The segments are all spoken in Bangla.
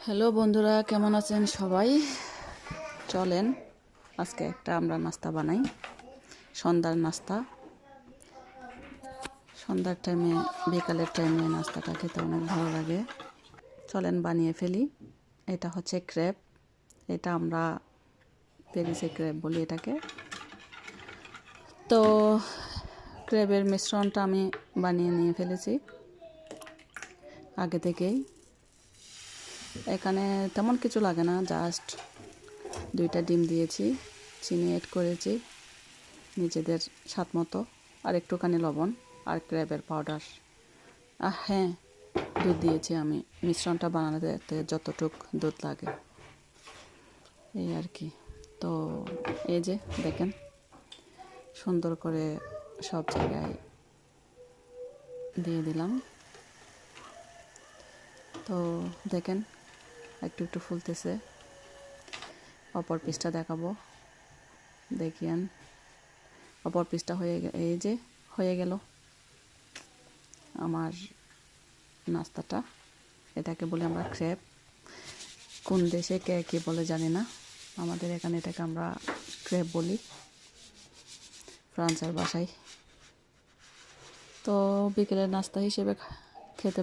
হ্যালো বন্ধুরা, কেমন আছেন সবাই? চলেন আজকে আমরা নাস্তা বানাই। সন্ধ্যার নাস্তা, সন্ধ্যার টাইমে বিকালের টাইমে নাস্তাটা খেতে অনেক ভালো লাগে। চলেন বানিয়ে ফেলি। এটা হচ্ছে ক্রেপ। এটা আমরা প্যারিসে ক্রেপ বলি এটাকে। তো ক্রেপের মিশ্রণটা আমি বানিয়ে নিয়ে ফেলেছি আগে থেকেই। এখানে তেমন কিছু লাগে না, জাস্ট 2টা ডিম দিয়েছি, চিনি অ্যাড করেছি নিজেদের স্বাদ মতো, আর একটুখানি লবণ আর ক্র্যাবের পাউডার। হ্যাঁ, দুধ দিয়েছি আমি মিশ্রণটা বানাতে যতটুক দুধ লাগে এই আর কি। তো এই যে দেখেন, সুন্দর করে সব জায়গায় দিয়ে দিলাম। তো দেখেন একটু একটু ফুলতেছে। অপর পিসটা দেখাবো, দেখিয়েন। অপর পিসটা এই যে হয়ে গেল আমার নাস্তাটা। এটাকে বলি আমরা ক্রেপ। কোন দেশে কে কী বলে জানি না, আমাদের এখানে এটাকে আমরা ক্রেপ বলি ফ্রান্সের বাসায়। তো বিকেলের নাস্তা হিসেবে খেতে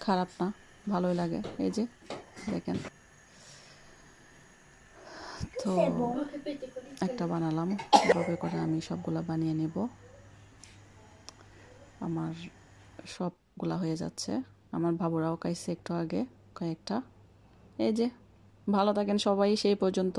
খারাপ না, ভালোই লাগে। এই যে দেখেন, তো একটা বানালাম। এভাবে করে আমি সবগুলা বানিয়ে নেব। আমার সবগুলা হয়ে যাচ্ছে। আমার বাবুরাও খাইছে একটু আগে কয়েকটা। এই যে, ভালো থাকেন সবাই সেই পর্যন্ত।